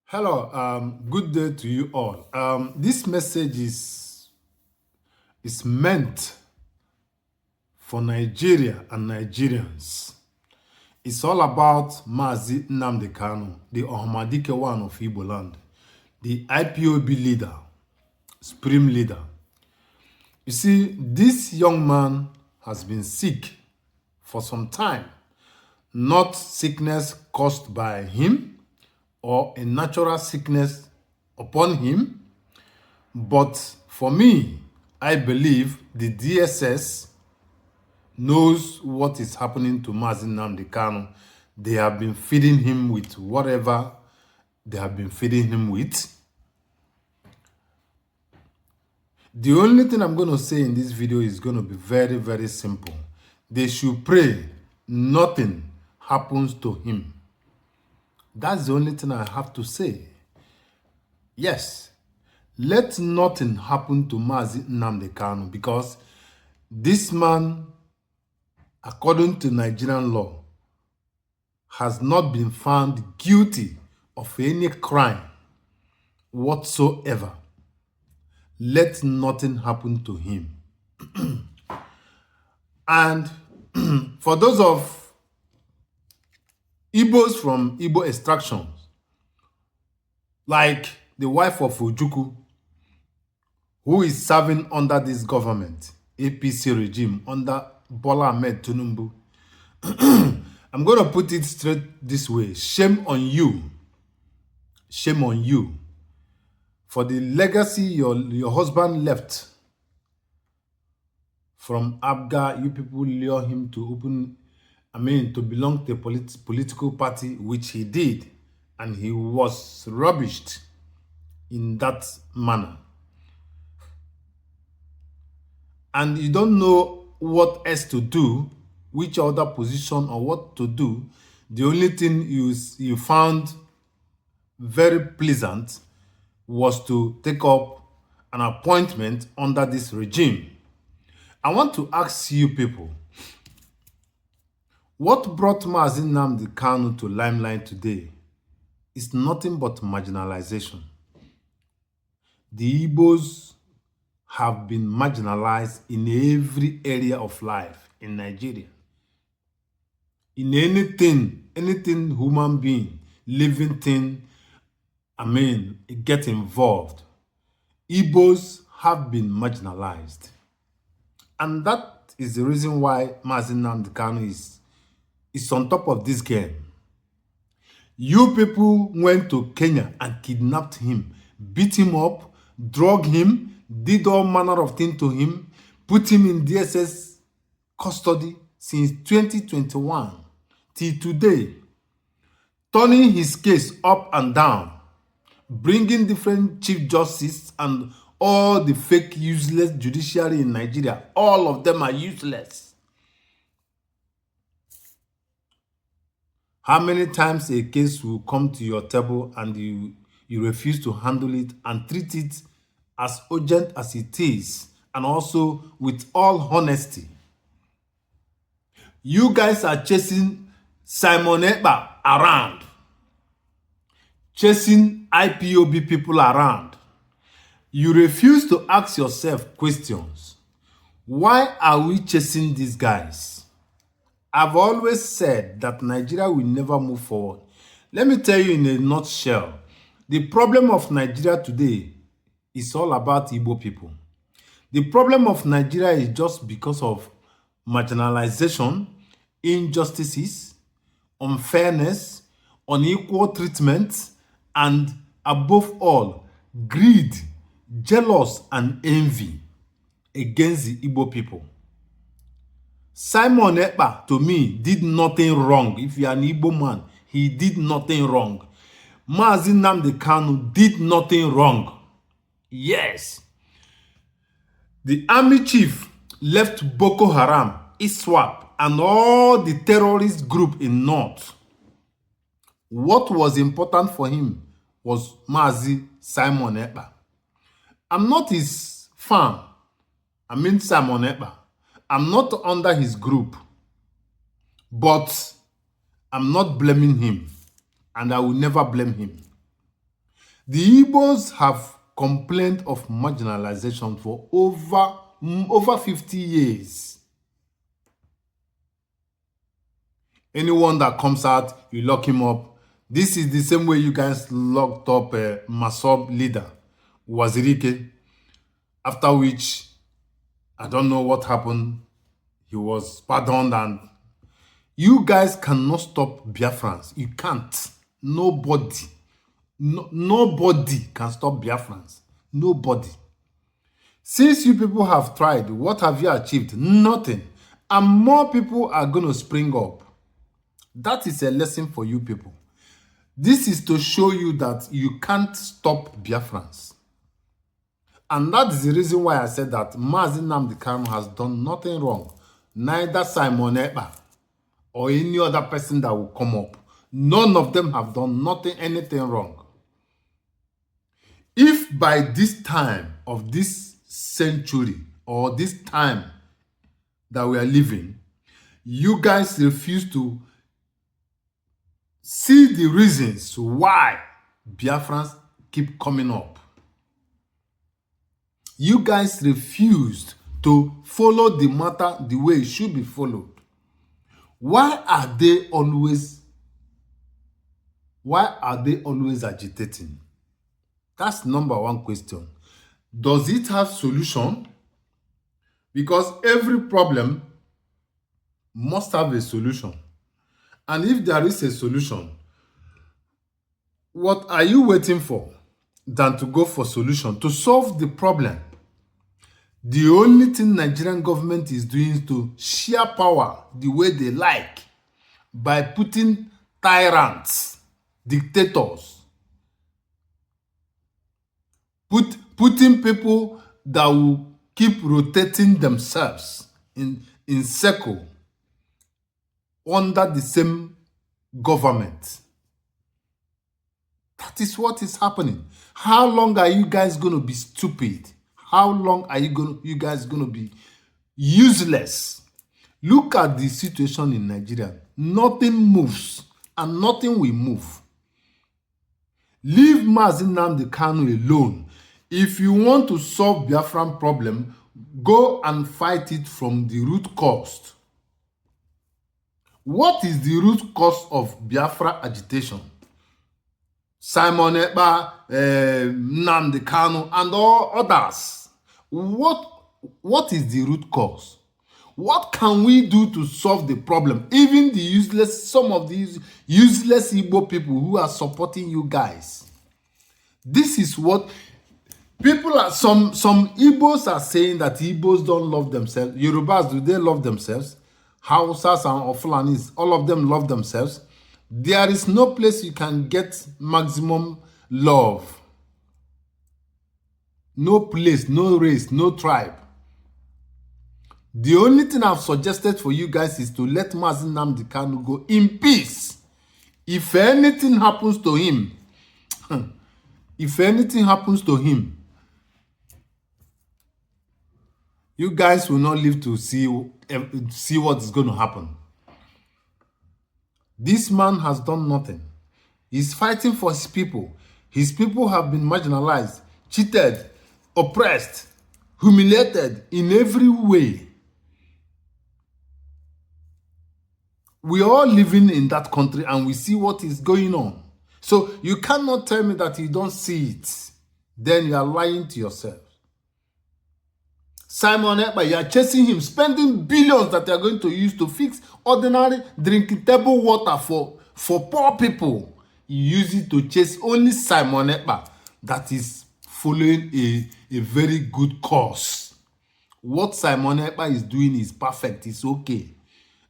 Hello, good day to you all. This message is meant for Nigeria and Nigerians. It's all about Mazi Nnamdi Kanu, the Ohamadike one of Igbo land, the IPOB leader, supreme leader. You see, this young man has been sick for some time, not sickness caused by him or a natural sickness upon him. But for me, I believe the DSS knows what is happening to Mazi Nnamdi Kanu. They have been feeding him with whatever they have been feeding him with. The only thing I'm going to say in this video is going to be very, very simple. They should pray nothing happens to him. That's the only thing I have to say. Yes, let nothing happen to Mazi Nnamdi Kanu, because this man, according to Nigerian law, has not been found guilty of any crime whatsoever. Let nothing happen to him. And for those of Igbos from Igbo extractions, like the wife of Ojukwu, who is serving under this government, APC regime, under Bola Ahmed Tinubu, I'm going to put it straight this way. Shame on you. Shame on you for the legacy your husband left from Abga. You people lure him to to belong to a political party, which he did, and he was rubbished in that manner. And you don't know what else to do, which other position or what to do. The only thing you found very pleasant was to take up an appointment under this regime. I want to ask you people, what brought Mazi Nnamdi Kanu to limelight today is nothing but marginalization. The Igbos have been marginalized in every area of life in Nigeria. In anything human being, living thing, get involved. Igbos have been marginalized. And that is the reason why Mazi Nnamdi Kanu is on top of this game. You people went to Kenya and kidnapped him, beat him up, drug him, did all manner of things to him, put him in DSS custody since 2021 till today, turning his case up and down, bringing different chief justices and all the fake useless judiciary in Nigeria. All of them are useless. How many times a case will come to your table and you refuse to handle it and treat it as urgent as it is, and also with all honesty? You guys are chasing Simon Ekpa around, chasing IPOB people around. You refuse to ask yourself questions. Why are we chasing these guys? I've always said that Nigeria will never move forward. Let me tell you in a nutshell, the problem of Nigeria today is all about Igbo people. The problem of Nigeria is just because of marginalization, injustices, unfairness, unequal treatment, and above all, greed, jealous, and envy against the Igbo people. Simon Ekpa, to me, did nothing wrong. If you are an Igbo man, he did nothing wrong. Mazi Nnamdi Kanu did nothing wrong. Yes. The army chief left Boko Haram, ISWAP, and all the terrorist group in North. What was important for him was Mazi Simon Ekpa. I'm not his fan. Simon Ekpa. I'm not under his group, but I'm not blaming him, and I will never blame him. The Igbos have complained of marginalization for over 50 years. Anyone that comes out, you lock him up. This is the same way you guys locked up Masob leader, Wazirike, after which, I don't know what happened. He was pardoned, and you guys cannot stop Biafrans. You can't. Nobody. Nobody can stop Biafrans. Nobody. Since you people have tried, what have you achieved? Nothing. And more people are going to spring up. That is a lesson for you people. This is to show you that you can't stop Biafrans. And that is the reason why I said that Mazi Nnamdi Kanu has done nothing wrong. Neither Simon Ekpa or any other person that will come up. None of them have done anything wrong. If by this time of this century or this time that we are living, you guys refuse to see the reasons why Biafrans keep coming up, you guys refused to follow the matter the way it should be followed. Why are they always agitating? That's number one question. Does it have solution? Because every problem must have a solution. And if there is a solution, what are you waiting for than to go for solution to solve the problem? The only thing Nigerian government is doing is to share power the way they like by putting tyrants, dictators, putting people that will keep rotating themselves in circle under the same government. That is what is happening. How long are you guys going to be stupid? How long are you guys going to be useless? Look at the situation in Nigeria. Nothing moves and nothing will move. Leave Mazi Nnamdi Kanu alone. If you want to solve Biafran problem, go and fight it from the root cause. What is the root cause of Biafra agitation? Simon Ekpa, Nnamdi Kanu, and all others. What is the root cause? What can we do to solve the problem? Even some of these useless Igbo people who are supporting you guys. This is what people are. Some Igbos are saying that Igbos don't love themselves. Yorubas, do they love themselves? Hausas and Fulanis, all of them love themselves. There is no place you can get maximum love. No place, no race, no tribe. The only thing I've suggested for you guys is to let Mazi Nnamdi Kanu go in peace. If anything happens to him, you guys will not live to see what is going to happen. This man has done nothing. He's fighting for his people. His people have been marginalized, cheated, oppressed, humiliated in every way. We are all living in that country and we see what is going on. So you cannot tell me that you don't see it. Then you are lying to yourself. Simon Ekpa, you are chasing him, spending billions that you are going to use to fix ordinary drinkable water for poor people. You use it to chase only Simon Ekpa that is following a very good course. What Simon Ekpa is doing is perfect, it's okay.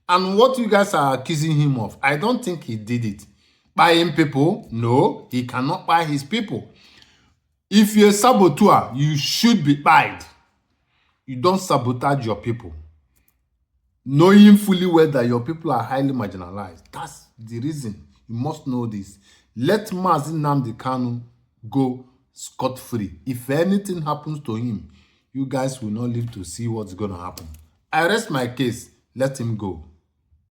And what you guys are accusing him of, I don't think he did it. Buying people? No, he cannot buy his people. If you're a saboteur, you should be buyed. You don't sabotage your people, knowing fully well that your people are highly marginalized. That's the reason. You must know this. Let Mazi Nnamdi Kanu go scot-free. If anything happens to him, you guys will not live to see what's going to happen. I rest my case. Let him go.